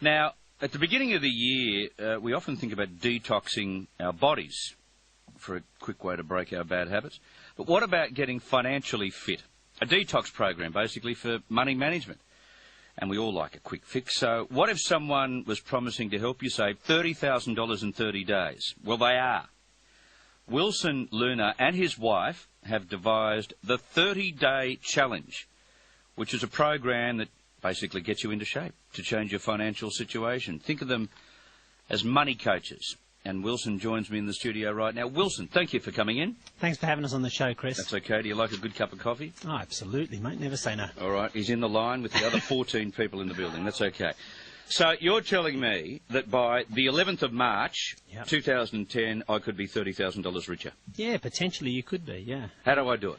Now, at the beginning of the year, we often think about detoxing our bodies for a quick way to break our bad habits. But what about getting financially fit? A detox program, basically, for money management. And we all like a quick fix. So what if someone was promising to help you save $30,000 in 30 days? Well, they are. Wilson Luna and his wife have devised the 30-Day Challenge, which is a program that basically gets you into shape to change your financial situation. Think of them as money coaches. And Wilson joins me in the studio right now. Wilson, thank you for coming in. Thanks for having us on the show, Chris. That's okay. Do you like a good cup of coffee? Oh, absolutely, mate. Never say no. All right. He's in the line with the other 14 people in the building. That's okay. So you're telling me that by the 11th of March, 2010, I could be $30,000 richer? Yeah, potentially you could be, yeah. How do I do it?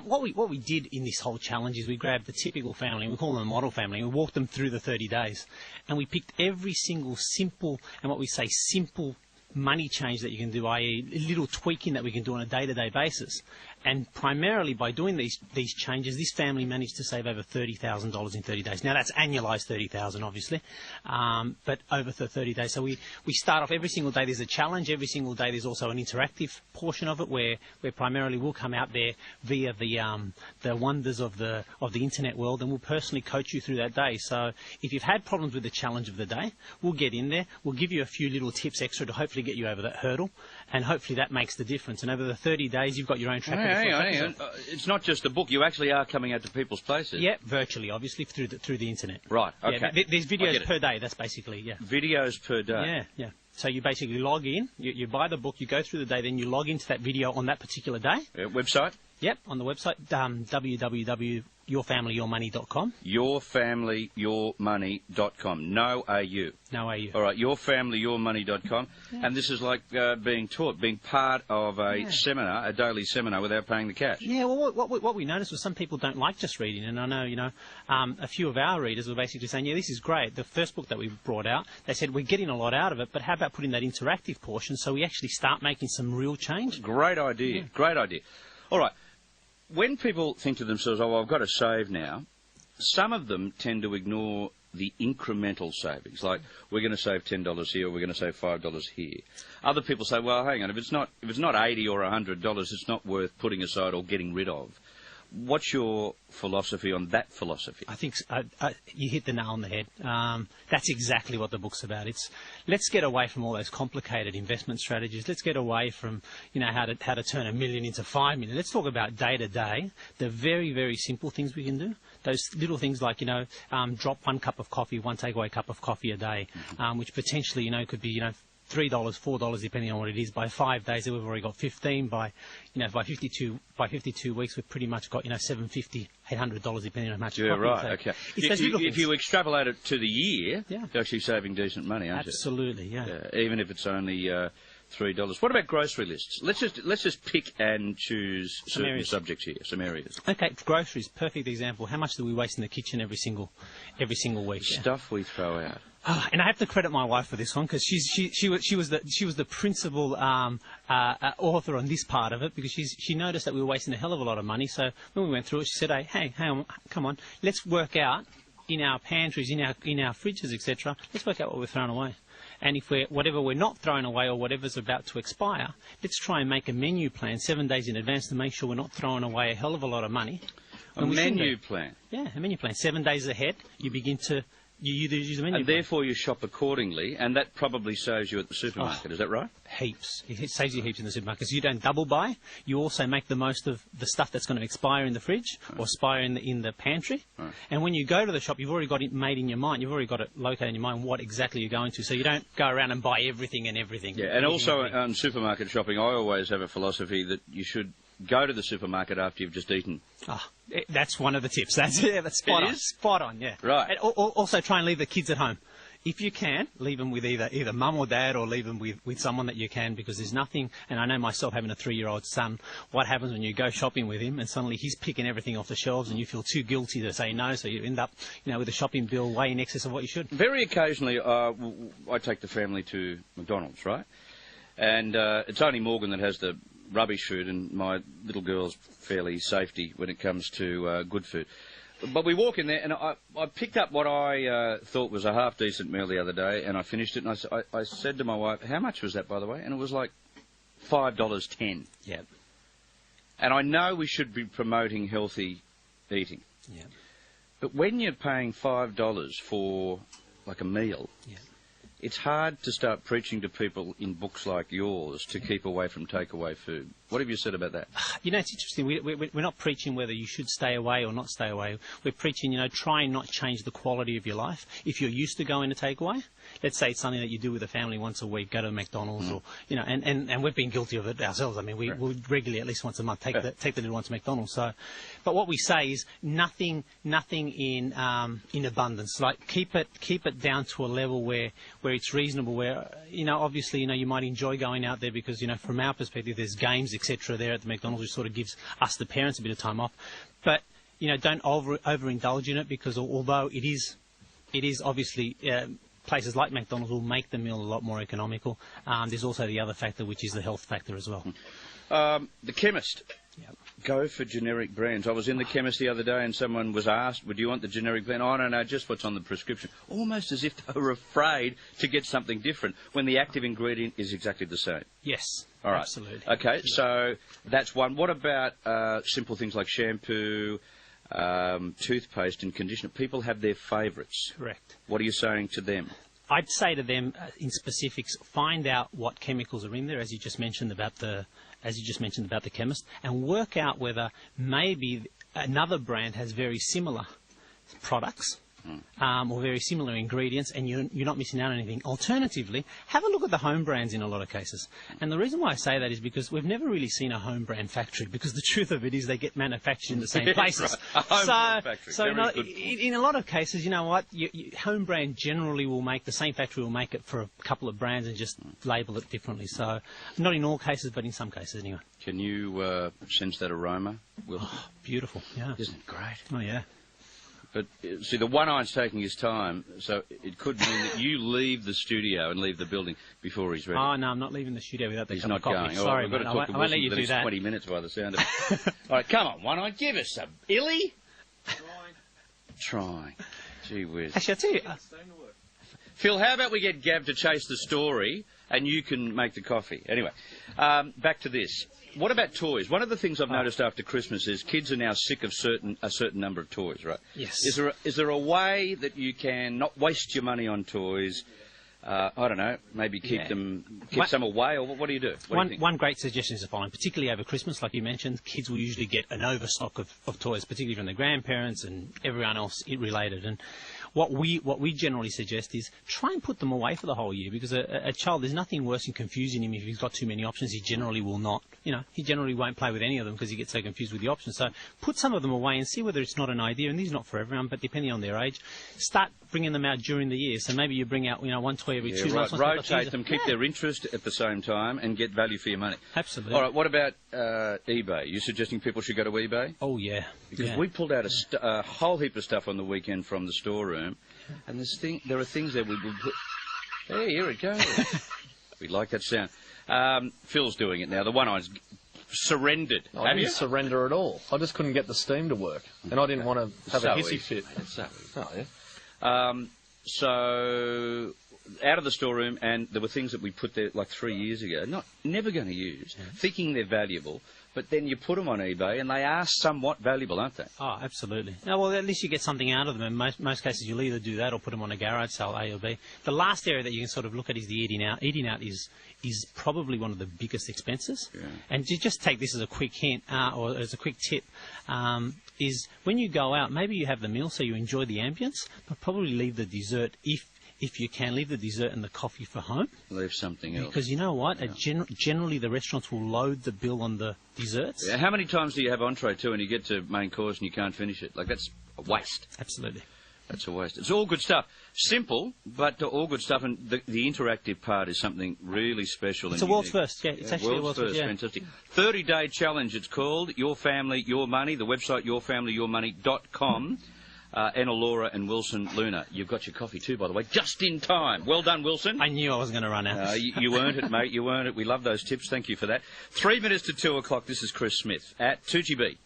What we did in this whole challenge is we grabbed the typical family, we call them a model family, and we walked them through the 30 days. And we picked every single simple, and what we say simple money change that you can do, i.e. little tweaking that we can do on a day-to-day basis. And primarily by doing these changes, this family managed to save over $30,000 in 30 days. Now, that's annualised $30,000, obviously, but over the 30 days. So we start off every single day. There's a challenge. Every single day there's also an interactive portion of it where primarily we'll come out there via the wonders of the internet world, and we'll personally coach you through that day. So if you've had problems with the challenge of the day, we'll get in there. We'll give you a few little tips extra to hopefully get you over that hurdle, and hopefully that makes the difference. And over the 30 days, you've got your own track. Hang on. It's not just a book. You actually are coming out to people's places. Yeah, virtually, obviously, through the internet. Right, okay. Yeah, there's videos per day, that's basically, yeah. Videos per day? Yeah. So you basically log in, you buy the book, you go through the day, then you log into that video on that particular day. Website? Yep, on the website, www.yourfamilyyourmoney.com. Yourfamilyyourmoney.com. No AU. No AU. All right, yourfamilyyourmoney.com. Yeah. And this is like being part of a seminar, a daily seminar, without paying the cash. Yeah, well, what we noticed was some people don't like just reading. And I know, a few of our readers were basically saying, yeah, this is great. The first book that we brought out, they said, we're getting a lot out of it, but how about putting that interactive portion so we actually start making some real change? Great idea. Yeah. Great idea. All right. When people think to themselves, oh, well, I've got to save now, some of them tend to ignore the incremental savings, like we're going to save $10 here, or we're going to save $5 here. Other people say, well, hang on, if it's not $80 or $100, it's not worth putting aside or getting rid of. What's your philosophy on that philosophy? I think you hit the nail on the head. That's exactly what the book's about. Let's get away from all those complicated investment strategies. Let's get away from how to turn $1 million into $5 million. Let's talk about day to day, the very, very simple things we can do. Those little things like drop one takeaway cup of coffee a day, which potentially could be $3, $4, depending on what it is. By 5 days, we've already got 15. By 52 weeks, we've pretty much got $750, $800, depending on how much. Yeah, right. So okay. If you extrapolate it to the year, you're actually saving decent money, aren't Absolutely, you? Absolutely, yeah. Even if it's only $3. What about grocery lists? Let's just pick and choose certain subjects here, some areas. Okay, groceries, perfect example. How much do we waste in the kitchen every single week? Stuff we throw out. And I have to credit my wife for this one because she was the principal author on this part of it, because she noticed that we were wasting a hell of a lot of money. So when we went through it, she said, "Hey, come on, let's work out in our pantries, in our fridges, etc. Let's work out what we're throwing away." And if whatever we're not throwing away or whatever's about to expire, let's try and make a menu plan 7 days in advance to make sure we're not throwing away a hell of a lot of money. A menu plan? Yeah, a menu plan. 7 days ahead, you begin to... You use a menu and plan. Therefore you shop accordingly, and that probably saves you at the supermarket, is that right? Heaps. It saves you heaps in the supermarket. So you don't double buy. You also make the most of the stuff that's going to expire in the fridge or expire in the pantry. Right. And when you go to the shop, you've already got it made in your mind. You've already got it located in your mind what exactly you're going to. So you don't go around and buy everything and everything. Yeah, and also on supermarket shopping, I always have a philosophy that you should go to the supermarket after you've just eaten. That's one of the tips. That's spot on. Spot on, yeah. Right. And also try and leave the kids at home. If you can, leave them with either mum or dad, or leave them with someone that you can, because there's nothing, and I know myself having a 3-year-old son, what happens when you go shopping with him and suddenly he's picking everything off the shelves and you feel too guilty to say no, so you end up with a shopping bill way in excess of what you should. Very occasionally I take the family to McDonald's, right? And it's only Morgan that has the rubbish food, and my little girl's fairly safety when it comes to good food. But we walk in there, and I picked up what I thought was a half-decent meal the other day, and I finished it, and I said to my wife, how much was that, by the way? And it was like $5.10. Yeah. And I know we should be promoting healthy eating. Yeah. But when you're paying $5 for, like, a meal, yeah. it's hard to start preaching to people in books like yours to keep away from takeaway food. What have you said about that? You know, it's interesting. We're not preaching whether you should stay away or not stay away. We're preaching, try and not change the quality of your life. If you're used to going to takeaway, let's say it's something that you do with a family once a week, go to McDonald's or, and we've been guilty of it ourselves. I mean, we regularly, at least once a month, take the little one to McDonald's. So, but what we say is nothing in abundance. Like keep it down to a level where it's reasonable, where, obviously, you might enjoy going out there because, from our perspective, there's games, etc. there at the McDonald's, which sort of gives us, the parents, a bit of time off. But, don't overindulge in it, because although it is obviously places like McDonald's will make the meal a lot more economical, there's also the other factor, which is the health factor as well. The chemist. Yep. Go for generic brands. I was in the chemist the other day and someone was asked, would you want the generic brand? Oh, no, just what's on the prescription. Almost as if they were afraid to get something different when the active ingredient is exactly the same. Yes, all right. Absolutely. Okay, so that's one. What about simple things like shampoo, toothpaste and conditioner? People have their favourites. Correct. What are you saying to them? I'd say to them, in specifics, find out what chemicals are in there, as you just mentioned about the chemist, and work out whether maybe another brand has very similar products or very similar ingredients, and you're not missing out on anything. Alternatively, have a look at the home brands in a lot of cases. And the reason why I say that is because we've never really seen a home brand factory, because the truth of it is they get manufactured in the same places. Right. A home brand factory. So in a lot of cases, you know what, home brand generally will make, the same factory will make it for a couple of brands and just label it differently. So not in all cases, but in some cases anyway. Can you sense that aroma? Beautiful, yeah. Isn't it great? Oh, yeah. But, see, the one-eye's taking his time, so it could mean that you leave the studio and leave the building before he's ready. Oh, no, I'm not leaving the studio without the He's cup not of coffee. going. Sorry, we've got to talk to I won't let you for the do next that. 20 minutes by the sound of it. All right, come on, one-eye, give us some. Illy? Trying. Gee whiz. Actually, I'll tell you... Phil, how about we get Gav to chase the story and you can make the coffee? Anyway, back to this. What about toys? One of the things I've noticed after Christmas is kids are now sick of a certain number of toys, right? Yes. Is there a way that you can not waste your money on toys? I don't know, maybe keep some away, or what do you do? One great suggestion is the following, particularly over Christmas, like you mentioned, kids will usually get an overstock of toys, particularly from their grandparents and everyone else related. And what we generally suggest is try and put them away for the whole year, because a child, there's nothing worse than confusing him. If he's got too many options, he generally will not, he generally won't play with any of them because he gets so confused with the options. So put some of them away and see whether it's not an idea. And these are not for everyone, but depending on their age, start bringing them out during the year. So maybe you bring out, one toy every 2 months. Rotate them, keep their interest at the same time, and get value for your money. Absolutely. All right, what about eBay? You suggesting people should go to eBay? Oh, yeah. Because we pulled out a whole heap of stuff on the weekend from the storeroom, and there are things that we would put... Hey, here it goes. We like that sound. Phil's doing it now. The one-eye's surrendered. I didn't surrender at all. I just couldn't get the steam to work, and I didn't want to have a hissy fit. So out of the storeroom, and there were things that we put there like 3 years ago, never going to use, thinking they're valuable, but then you put them on eBay and they are somewhat valuable, aren't they? Oh, absolutely. No, well, at least you get something out of them. In most cases, you'll either do that or put them on a garage sale, A or B. The last area that you can sort of look at is the eating out. Eating out is probably one of the biggest expenses. Yeah. And to just take this as a quick hint or as a quick tip, is when you go out, maybe you have the meal so you enjoy the ambience, but probably leave the dessert, if you can, leave the dessert and the coffee for home. Leave something else. Because you know what? Yeah. Generally the restaurants will load the bill on the desserts. Yeah. How many times do you have entree too and you get to main course and you can't finish it? Like, that's a waste. Absolutely. That's a waste. It's all good stuff. Simple, but all good stuff. And the interactive part is something really special. It's a world's first. Yeah, it's actually world's a world's first. Yeah. Fantastic. 30-day challenge, it's called. Your Family, Your Money. The website, yourfamilyyourmoney.com. Anna Laura and Wilson Luna. You've got your coffee too, by the way, just in time. Well done, Wilson. I knew I wasn't going to run out. You earned it, mate. You earned it. We love those tips. Thank you for that. 3 minutes to 2 o'clock. This is Chris Smith at 2GB.